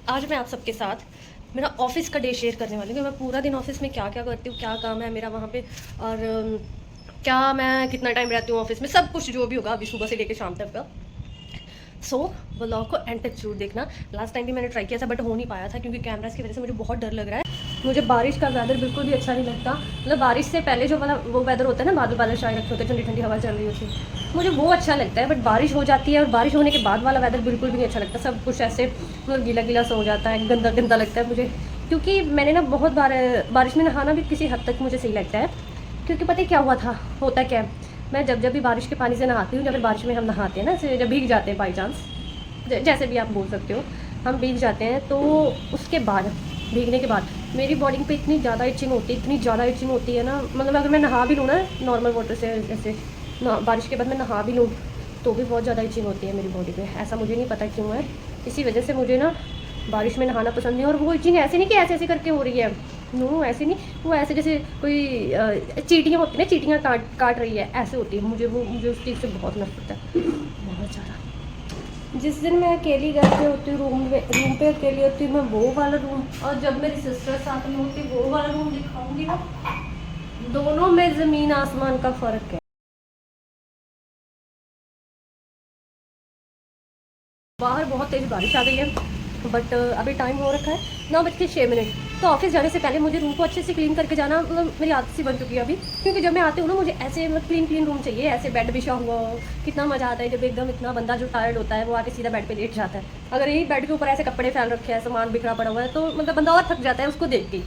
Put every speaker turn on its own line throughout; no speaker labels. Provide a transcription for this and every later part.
आज मैं आप सबके साथ मेरा ऑफिस का डे शेयर करने वाली हूँ कि मैं पूरा दिन ऑफिस में क्या क्या करती हूँ, क्या काम है मेरा वहाँ पे, और क्या मैं कितना टाइम रहती हूँ ऑफिस में, सब कुछ जो भी होगा अभी सुबह से लेकर शाम तक का। व्लॉग को एंड तक जरूर देखना। लास्ट टाइम भी मैंने ट्राई किया था बट हो नहीं पाया था क्योंकि कैमरास की वजह से मुझे बहुत डर लग रहा है। मुझे बारिश का वेदर बिल्कुल भी अच्छा नहीं लगता। मतलब बारिश से पहले जो वाला वो वेदर होता है ना, बादल बादल छाए रखे होते हैं, ठंडी ठंडी हवा चल रही होती है, मुझे वो अच्छा लगता है। बट बारिश हो जाती है और बारिश होने के बाद वाला वेदर बिल्कुल भी नहीं अच्छा लगता। सब कुछ ऐसे मतलब गीला गीला सा हो जाता है, गंदा गंदा लगता है मुझे। क्योंकि मैंने ना बहुत बार बारिश में नहाना भी किसी हद तक मुझे सही लगता है। क्योंकि पता है क्या हुआ था, होता क्या है, मैं जब भी बारिश के पानी से नहाती हूँ, जब बारिश में हम नहाते हैं ना, जब भीग जाते हैं बाई चांस, जैसे भी आप बोल सकते हो, हम भीग जाते हैं, तो उसके बाद भीगने के बाद मेरी बॉडी पे इतनी ज़्यादा इचिंग होती है, इतनी ज़्यादा इचिंग होती है ना। मतलब अगर मैं नहा भी लूँ ना नॉर्मल वाटर से, जैसे बारिश के बाद मैं नहा भी लूँ तो भी बहुत ज़्यादा इचिंग होती है मेरी बॉडी पे। ऐसा मुझे नहीं पता क्यों है, इसी वजह से मुझे ना बारिश में नहाना पसंद नहीं। और वो इचिंग ऐसे नहीं कि ऐसे ऐसे करके हो रही है, नो ऐसे नहीं, वो ऐसे जैसे कोई चींटियाँ होती है ना, चींटियाँ काट रही है, ऐसे होती है। मुझे उस चीज़ से बहुत नफरत है, बहुत ज़्यादा। जिस दिन मैं अकेली घर पे होती हूँ, रूम पे अकेली होती हूँ, मैं वो वाला रूम, और जब मेरी सिस्टर साथ में होती है वो वाला रूम दिखाऊंगी ना, दोनों में ज़मीन आसमान का फ़र्क है। बाहर बहुत तेज़ बारिश आ गई है बट अभी टाइम हो रखा है 9:06। तो ऑफिस जाने से पहले मुझे रूम को अच्छे से क्लीन करके जाना, मतलब मेरी आदत सी बन चुकी है अभी। क्योंकि जब मैं आती हूँ ना, मुझे ऐसे मतलब क्लीन रूम चाहिए, ऐसे बेड बिछा हुआ हो। कितना मज़ा आता है जब एकदम इतना बंदा जो टायर्ड होता है वो आके सीधा बेड पे लेट जाता है। अगर यही बेड के ऊपर ऐसे कपड़े फैल रखे हैं, सामान बिखरा पड़ा हुआ है, तो मतलब बंदा और थक जाता है उसको देख के।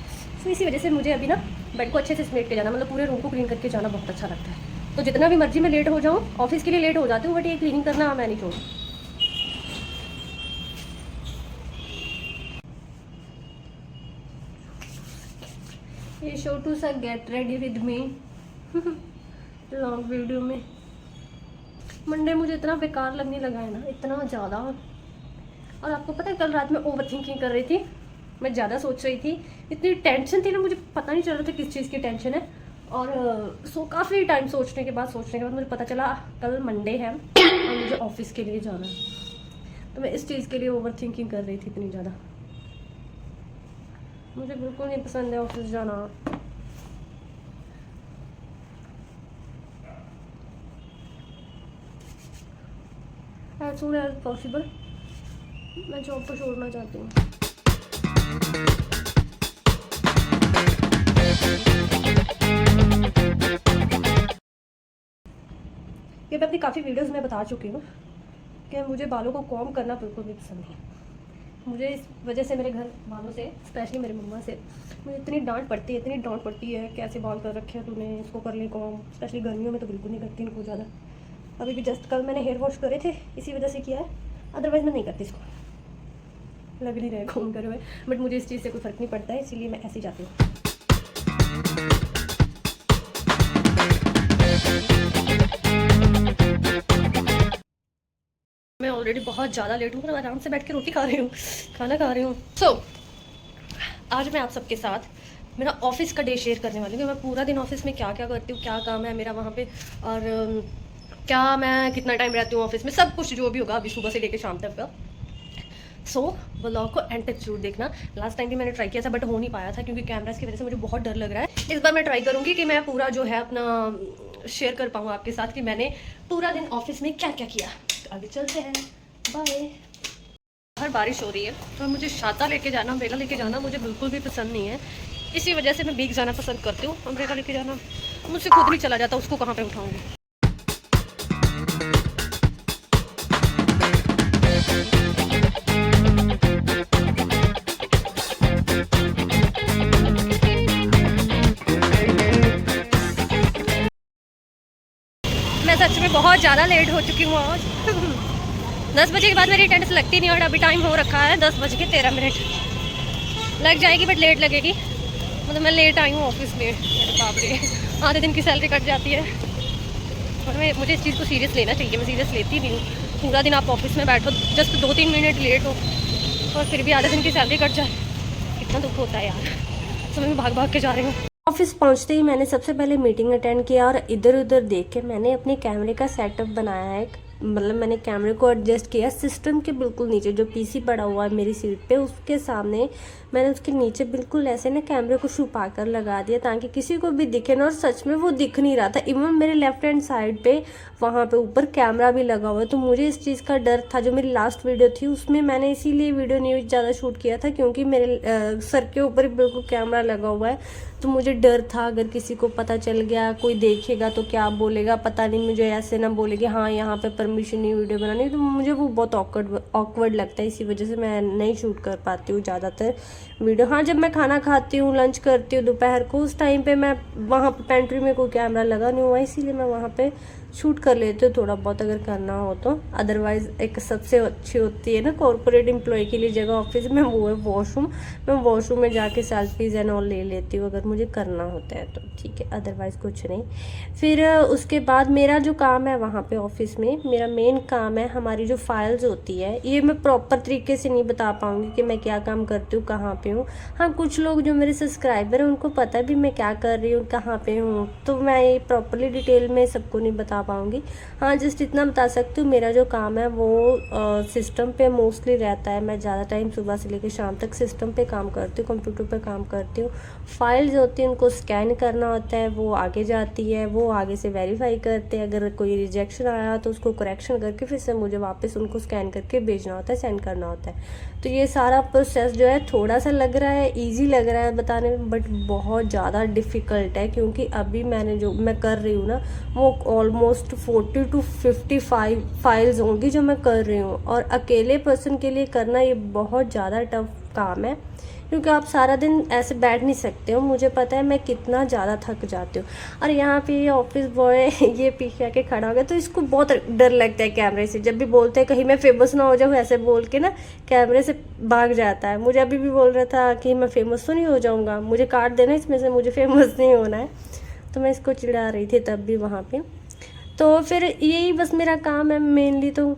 तो इसी वजह से मुझे अभी ना बेड को अच्छे से समेट के जाना, मतलब पूरे रूम को क्लीन करके जाना बहुत अच्छा लगता है। तो जितना भी मर्जी मैं लेट हो जाऊँ, ऑफिस के लिए लेट हो जाती हूँ, बट ये क्लीनिंग करना मैं नहीं छोड़ूँ। ये छोटू सा get ready with me long video में। मंडे मुझे इतना बेकार लगने लगा है ना, इतना ज़्यादा। और आपको पता है, कल रात में ओवर थिंकिंग कर रही थी, मैं ज़्यादा सोच रही थी, इतनी टेंशन थी ना, मुझे पता नहीं चल रहा था किस चीज़ की टेंशन है। और काफ़ी टाइम सोचने के बाद मुझे पता चला कल मंडे है और मुझे ऑफिस के लिए जाना है। तो मैं इस चीज़ के लिए ओवर थिंकिंग कर रही थी इतनी ज़्यादा। मुझे बिल्कुल नहीं पसंद है ऑफिस जाना। एज सून एज पॉसिबल मैं जॉब को छोड़ना चाहती हूँ। ये मैं अपनी काफ़ी वीडियोस में बता चुकी हूँ कि मुझे बालों को कॉम्ब करना बिल्कुल भी पसंद नहीं। मुझे इस वजह से मेरे घर वालों से, स्पेशली मेरी मम्मा से, मुझे इतनी डांट पड़ती है, कैसे बाल कर रखे हैं तूने, इसको कर ले कॉम्ब। स्पेशली गर्मियों में तो बिल्कुल नहीं करती इनको ज़्यादा। अभी भी जस्ट कल मैंने हेयर वॉश करे थे, इसी वजह से किया है, अदरवाइज़ मैं नहीं करती इसको। लग नहीं रहे कॉम्ब करे हुए, बट मुझे इस चीज़ से कोई फ़र्क नहीं पड़ता है, इसीलिए मैं ऐसे ही जाती हूँ। मैं ऑलरेडी बहुत ज़्यादा लेट हूँ, मैं आराम से बैठ के रोटी खा रही हूँ, खाना खा रही हूँ। आज मैं आप सबके साथ मेरा ऑफिस का डे शेयर करने वाली हूँ कि मैं पूरा दिन ऑफिस में क्या क्या करती हूँ, क्या काम है मेरा वहाँ पे, और क्या मैं कितना टाइम रहती हूँ ऑफिस में, सब कुछ जो भी होगा अभी सुबह से लेकर शाम तक का। व्लॉग को एंड तक जरूर देखना। लास्ट टाइम भी मैंने ट्राई किया था बट हो नहीं पाया था क्योंकि कैमरास की वजह से मुझे बहुत डर लग रहा है। इस बार मैं ट्राई करूँगी कि मैं पूरा जो है अपना शेयर कर पाऊँ आपके साथ कि मैंने पूरा दिन ऑफिस में क्या क्या किया। तो आगे चलते हैं, बाय। बाहर बारिश हो रही है और मुझे छाता लेके जाना, अम्ब्रेला लेके जाना मुझे बिल्कुल भी पसंद नहीं है। इसी वजह से मैं भीग जाना पसंद करती हूँ। अम्ब्रेला लेके जाना मुझसे खुद नहीं चला जाता, उसको कहाँ पे उठाऊँगी। मैं सच में बहुत ज़्यादा लेट हो चुकी हूँ आज 10 बजे के बाद मेरी अटेंडेंस लगती नहीं और अभी टाइम हो रखा है 10:13। लग जाएगी बट लेट लगेगी। मतलब मैं लेट आई हूँ ऑफिस में, बाप रे, आधे दिन की सैलरी कट जाती है। और मुझे इस चीज़ को सीरियस लेना चाहिए, मैं सीरियस लेती नहीं हूँ। पूरा दिन आप ऑफिस में बैठो, जस्ट 2-3 मिनट लेट हो और फिर भी आधे दिन की सैलरी कट जाए, कितना दुख होता है यार। तो मैं भाग भाग के जा रही हूँ। ऑफिस पहुंचते ही मैंने सबसे पहले मीटिंग अटेंड किया और इधर उधर देख के मैंने अपने कैमरे का सेटअप बनाया है एक।
मतलब मैंने कैमरे को एडजस्ट किया सिस्टम के बिल्कुल नीचे, जो पीसी पड़ा हुआ है मेरी सीट पे उसके सामने मैंने उसके नीचे बिल्कुल ऐसे ना कैमरे को छुपा कर लगा दिया ताकि किसी को भी दिखे ना। और सच में वो दिख नहीं रहा था, इवन मेरे लेफ्ट हैंड साइड पे वहाँ पे ऊपर कैमरा भी लगा हुआ है। तो मुझे इस चीज़ का डर था। जो मेरी लास्ट वीडियो थी उसमें मैंने इसीलिए वीडियो नहीं ज़्यादा शूट किया था क्योंकि मेरे सर के ऊपर बिल्कुल कैमरा लगा हुआ है। तो मुझे डर था अगर किसी को पता चल गया, कोई देखेगा तो क्या बोलेगा, पता नहीं, मुझे ऐसे ना बोलेगी हाँ यहाँ पे परमिशन नहीं वीडियो बनानी। तो मुझे वो बहुत ऑकवर्ड लगता है, इसी वजह से मैं नहीं शूट कर पाती हूँ ज़्यादातर वीडियो। हाँ, जब मैं खाना खाती हूँ, लंच करती हूँ दोपहर को, उस टाइम पे मैं वहाँ पे पेंट्री में कोई कैमरा लगा नहीं हुआ, इसीलिए मैं वहाँ पे शूट कर लेती हूँ थोड़ा बहुत अगर करना हो तो। अदरवाइज़ एक सबसे अच्छी होती है ना कॉर्पोरेट एम्प्लॉय के लिए जगह ऑफिस में, वो है वॉशरूम। मैं वॉशरूम में जाके सेल्फीज़ एंड ऑल ले लेती हूँ अगर मुझे करना होता है तो, ठीक है, अदरवाइज़ कुछ नहीं। फिर उसके बाद मेरा जो काम है वहाँ पे ऑफिस में, मेरा मेन काम है हमारी जो फाइल्स होती है, ये मैं प्रॉपर तरीके से नहीं बता पाऊँगी कि मैं क्या काम करती हूँ, कहाँ पे हूँ। हाँ, कुछ लोग जो मेरे सब्सक्राइबर हैं उनको पता भी मैं क्या कर रही हूँ, कहाँ पे हूँ, तो मैं ये प्रॉपरली डिटेल में सबको नहीं बता पाऊँगी। हाँ, जस्ट इतना बता सकती हूँ, मेरा जो काम है वो सिस्टम पे मोस्टली रहता है। मैं ज़्यादा टाइम सुबह से लेकर शाम तक सिस्टम पे काम करती हूँ, कंप्यूटर पे काम करती हूँ। फाइल्स होती हैं उनको स्कैन करना होता है, वो आगे जाती है, वो आगे से वेरीफाई करते हैं। अगर कोई रिजेक्शन आया तो उसको करेक्शन करके फिर से मुझे वापस उनको स्कैन करके भेजना होता है, सेंड करना होता है। तो ये सारा प्रोसेस जो है थोड़ा सा लग रहा है ईजी लग रहा है बताने में, बट बहुत ज़्यादा डिफ़िकल्ट है क्योंकि अभी मैंने जो मैं कर रही हूँ ना वो ऑलमोस्ट 40 to 55 फाइल्स होंगी जो मैं कर रही हूँ। और अकेले पर्सन के लिए करना ये बहुत ज़्यादा टफ काम है क्योंकि आप सारा दिन ऐसे बैठ नहीं सकते हो। मुझे पता है मैं कितना ज़्यादा थक जाती हूँ। और यहाँ पे ये ऑफिस बॉय ये पीछे आके खड़ा हो गया तो इसको बहुत डर लगता है कैमरे से। जब भी बोलते हैं कहीं मैं फेमस ना हो जाऊँ ऐसे बोल के ना कैमरे से भाग जाता है। मुझे अभी भी बोल रहा था कि मैं फेमस तो नहीं हो जाऊँगा, मुझे काट देना इसमें से, मुझे फेमस नहीं होना है। तो मैं इसको चिढ़ा रही थी तब भी वहाँ पे। तो फिर यही बस मेरा काम है मेनली। तो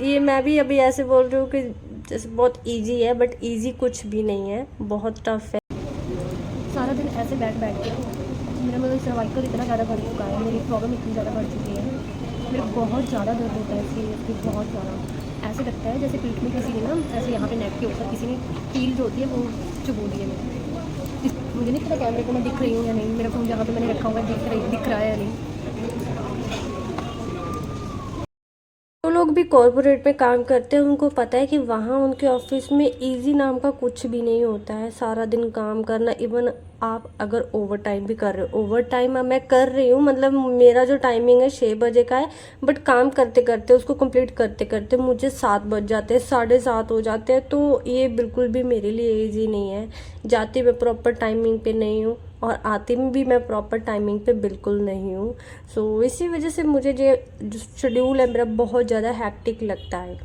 ये मैं भी अभी ऐसे बोल रही हूँ कि जैसे बहुत इजी है, बट इजी कुछ भी नहीं है, बहुत टफ है।
सारा दिन ऐसे बैठ बैठ के मेरा मतलब सर्वाइकल इतना ज़्यादा बढ़ चुका है, मेरी प्रॉब्लम इतनी ज़्यादा बढ़ चुकी है, मेरा बहुत ज़्यादा दर्द होता है सीरियसली, बहुत ज़्यादा। ऐसे लगता है जैसे पीठ में किसी ने ना ऐसे यहाँ पे नेक के ऊपर किसी ने कील जो होती है वो चुबो दी है मेरे। मुझे नहीं पता कैमरे को मैं दिख रही हूँ या नहीं, मेरा फ़ोन जहाँ पे मैंने रखा हुआ है दिख रहा है या नहीं।
जो लोग भी कॉर्पोरेट में काम करते हैं उनको पता है कि वहाँ उनके ऑफिस में इजी नाम का कुछ भी नहीं होता है। सारा दिन काम करना, इवन आप अगर ओवर टाइम भी कर रहे हो, ओवर टाइम मैं कर रही हूँ, मतलब मेरा जो टाइमिंग है 6 बजे का है, बट काम करते करते उसको कंप्लीट करते करते मुझे 7 बज जाते हैं, 7:30 हो जाते हैं। तो ये बिल्कुल भी मेरे लिए ईजी नहीं है। जाती मैं प्रॉपर टाइमिंग पे नहीं हूँ और आती भी मैं प्रॉपर टाइमिंग पे बिल्कुल नहीं हूँ। सो इसी वजह से मुझे जो शेड्यूल है मेरा बहुत ज़्यादा हैक्टिक लगता है।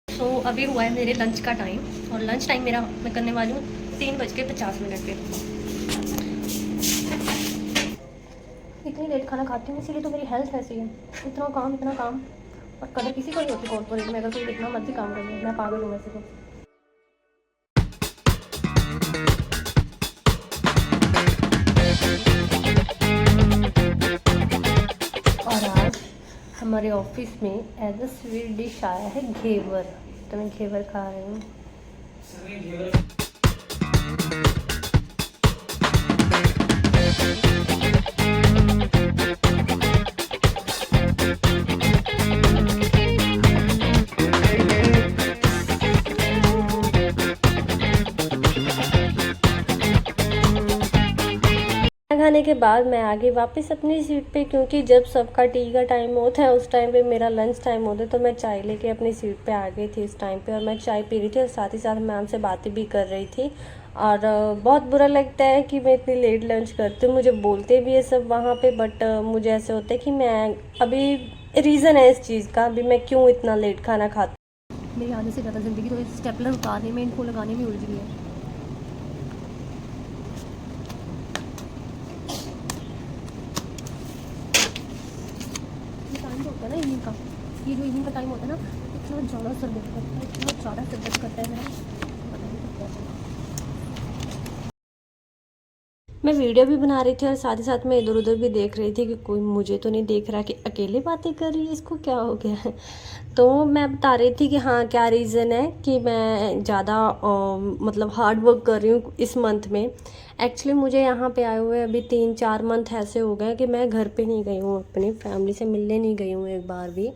तो अभी हुआ है मेरे लंच का टाइम और लंच टाइम मेरा मैं करने वाली हूँ 3:50 पे। इतनी लेट खाना खाती हूँ इसीलिए तो मेरी हेल्थ ऐसी है। इतना काम और कदर किसी को नहीं होती कॉर्पोरेट में। अगर कोई कितना मर्जी काम कर ले, मैं पागल हूँ वैसे तो। और आज हमारे ऑफिस में एज अ स्वीट डिश आया है घेवर, तो मैं घेवर खा रही हूँ। खाने के बाद मैं आ गई वापस अपनी सीट पे क्योंकि जब सबका टी का टाइम होता है उस टाइम पे मेरा लंच टाइम होता है। तो मैं चाय लेके अपनी सीट पे आ गई थी इस टाइम पे और मैं चाय पी रही थी और साथ ही साथ मैम से बातें भी कर रही थी। और बहुत बुरा लगता है कि मैं इतनी लेट लंच करती हूँ, मुझे बोलते भी है सब वहाँ पे, बट मुझे ऐसे होता है कि मैं अभी रीज़न है इस चीज़ का अभी मैं क्यों इतना लेट खाना खाती हूँ। मेरी आधे से ज़्यादा ज़िंदगी तो इस स्टेपलर उतारने में, इनको लगाने में उलझ गई है। होता है ना इवनिंग का, ये जो इवनिंग का टाइम होता है ना, इतना ज़्यादा सर दर्द करता है, इतना ज़्यादा सर दर्द करता है मेरा।
मैं वीडियो भी बना रही थी और साथ ही साथ मैं इधर उधर भी देख रही थी कि कोई मुझे तो नहीं देख रहा कि अकेले बातें कर रही है, इसको क्या हो गया है। तो मैं बता रही थी कि हाँ क्या रीज़न है कि मैं ज़्यादा मतलब हार्ड वर्क कर रही हूँ इस मंथ में। एक्चुअली मुझे यहाँ पे आए हुए अभी 3-4 मंथ ऐसे हो गए कि मैं घर पे नहीं गई हूँ, अपनी फैमिली से मिलने नहीं गई हूँ एक बार भी।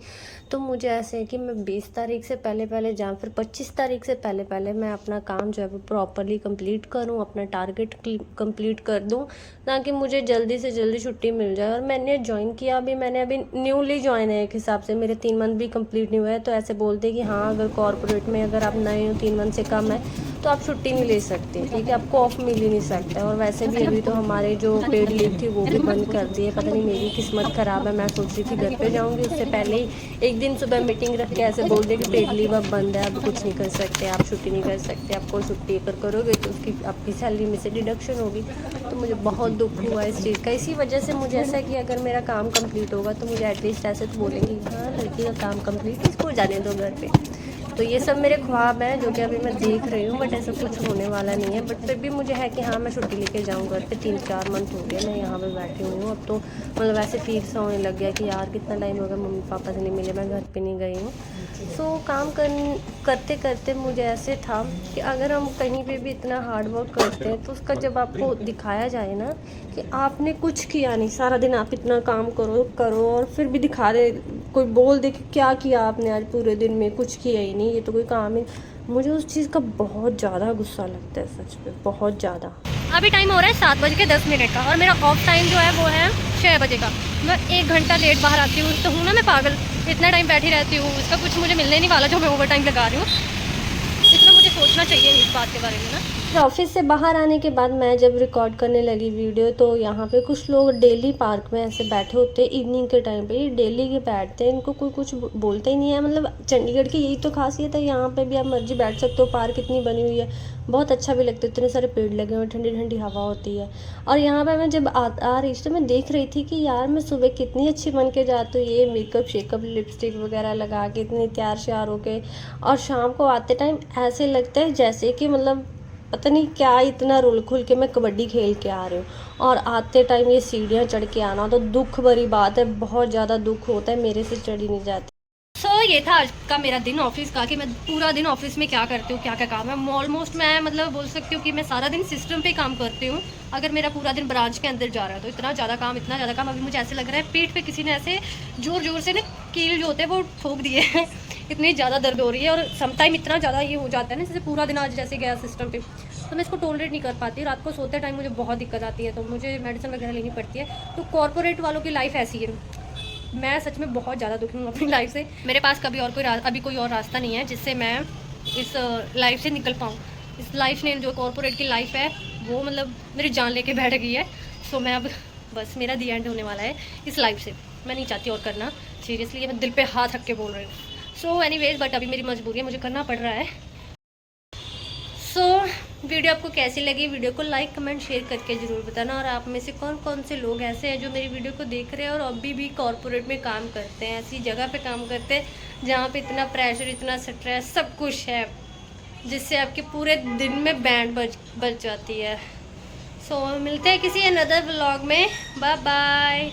तो मुझे ऐसे है कि मैं 20 तारीख से पहले पहले या फिर 25 तारीख से पहले पहले मैं अपना काम जो है वो प्रॉपरली कंप्लीट करूँ, अपना टारगेट कंप्लीट कर दूँ, ताकि मुझे जल्दी से जल्दी छुट्टी मिल जाए। और मैंने ज्वाइन किया अभी, मैंने अभी न्यूली ज्वाइन है, एक हिसाब से मेरे 3 मंथ भी कंप्लीट नहीं हुए हैं। तो ऐसे बोलते कि हाँ अगर कॉर्पोरेट में अगर आप नए हो, 3 मंथ से कम है, तो आप छुट्टी नहीं ले सकते, ठीक है, आपको ऑफ मिल ही नहीं सकता। और वैसे भी अभी तो हमारे जो पेड लीव थी वो भी बंद कर दी है। पता नहीं मेरी किस्मत ख़राब है, मैं सोच रही थी घर पे जाऊंगी, उससे पहले ही एक दिन सुबह मीटिंग रख के ऐसे बोल दिया कि पेड लीव अब बंद है, अब कुछ नहीं कर सकते, आप छुट्टी नहीं कर सकते, आपको छुट्टी अगर करोगे तो उसकी आपकी सैलरी में से डिडक्शन होगी। तो मुझे बहुत दुख हुआ इस चीज़ का। इसी वजह से मुझे ऐसा है कि अगर मेरा काम कंप्लीट होगा तो मुझे एटलीस्ट ऐसे तो बोलेंगे हाँ लड़की का काम कंप्लीट, इसको जाने दो घर पे। तो ये सब मेरे ख्वाब हैं जो कि अभी मैं देख रही हूँ, बट ऐसा कुछ होने वाला नहीं है। बट फिर भी मुझे है कि हाँ मैं छुट्टी लेके जाऊँ घर पे। 3-4 मंथ हो गए मैं यहाँ पे बैठी हुई हूँ। अब तो मतलब ऐसे फील सा होने लग गया कि यार कितना टाइम हो गया मम्मी पापा से नहीं मिले, मैं घर पे नहीं गई हूँ। सो काम करते करते मुझे ऐसे था कि अगर हम कहीं पे भी इतना हार्ड वर्क करते हैं तो उसका जब आपको दिखाया जाए ना कि आपने कुछ किया नहीं, सारा दिन आप इतना काम करो और फिर भी दिखा दे, कोई बोल दे कि क्या किया आपने आज पूरे दिन में, कुछ किया ही नहीं, ये तो कोई काम ही। मुझे उस चीज़ का बहुत ज़्यादा गुस्सा लगता है, सच में बहुत ज़्यादा।
अभी टाइम हो रहा है 7:10 का और मेरा ऑफ टाइम जो है वो है 6 बजे का। मैं 1 घंटा लेट बाहर आती हूँ तो हूँ ना मैं पागल, इतना टाइम बैठी रहती हूँ, इसका कुछ मुझे मिलने नहीं वाला जो मैं ओवर टाइम लगा रही हूँ। इतना मुझे सोचना चाहिए इस बात के बारे में ना।
फिर ऑफिस से बाहर आने के बाद मैं जब रिकॉर्ड करने लगी वीडियो, तो यहाँ पे कुछ लोग डेली पार्क में ऐसे बैठे होते हैं इवनिंग के टाइम पे, ये डेली के बैठते हैं, इनको कोई कुछ बोलते ही नहीं है। मतलब चंडीगढ़ की यही तो खासियत है, यहाँ पे भी आप मर्जी बैठ सकते हो, पार्क इतनी बनी हुई है, बहुत अच्छा भी लगता है, इतने सारे पेड़ लगे हुए हैं, ठंडी ठंडी हवा होती है। और यहाँ पर मैं जब आ रही थी तो मैं देख रही थी कि यार मैं सुबह कितनी अच्छी बन के जाती हूँ, ये मेकअप शेकअप लिपस्टिक वगैरह लगा के इतनी तैयार श्यार होके, और शाम को आते टाइम ऐसे लगता है जैसे कि मतलब पता नहीं क्या, इतना रुल खुल के मैं कबड्डी खेल के आ रही हूँ। और आते टाइम ये सीढ़ियाँ चढ़ के आना तो दुख भरी बात है, बहुत ज़्यादा दुख होता है, मेरे से चढ़ी नहीं जाती।
ये था आज का मेरा दिन ऑफिस का, कि मैं पूरा दिन ऑफिस में क्या करती हूँ, क्या क्या काम है। ऑलमोस्ट मैं मतलब बोल सकती हूँ कि मैं सारा दिन सिस्टम पे काम करती हूँ। अगर मेरा पूरा दिन ब्रांच के अंदर जा रहा है तो इतना ज़्यादा काम। अभी मुझे ऐसे लग रहा है पीठ पे किसी ने ऐसे जोर से ना कील जो होते हैं वो ठोक दिए हैं। इतनी ज़्यादा दर्द हो रही है और समटाइम इतना ज़्यादा ये हो जाता है ना, जैसे पूरा दिन आज जैसे गया सिस्टम पे, तो मैं इसको टॉलरेट नहीं कर पाती। रात को सोते टाइम मुझे बहुत दिक्कत आती है, तो मुझे मेडिसिन वगैरह लेनी पड़ती है। तो कॉर्पोरेट वालों की लाइफ ऐसी है, मैं सच में बहुत ज़्यादा दुखी हूँ अपनी लाइफ से। मेरे पास कभी और अभी कोई और रास्ता नहीं है जिससे मैं इस लाइफ से निकल पाऊँ। इस लाइफ ने जो कॉर्पोरेट की लाइफ है वो मतलब मेरी जान लेके बैठ गई है। सो मैं अब बस मेरा दी एंड होने वाला है इस लाइफ से, मैं नहीं चाहती और करना। सीरियसली मैं दिल पे हाथ रख के बोल रही हूँ। सो एनीवेज, बट अभी मेरी मजबूरी है, मुझे करना पड़ रहा है। सो वीडियो आपको कैसी लगी, वीडियो को लाइक कमेंट शेयर करके ज़रूर बताना। और आप में से कौन कौन से लोग ऐसे हैं जो मेरी वीडियो को देख रहे हैं और अभी भी कॉर्पोरेट में काम करते हैं, ऐसी जगह पे काम करते हैं जहाँ पे इतना प्रेशर, इतना स्ट्रेस, सब कुछ है जिससे आपके पूरे दिन में बैंड बज जाती है। सो मिलते हैं किसी अनदर व्लॉग में। Bye bye.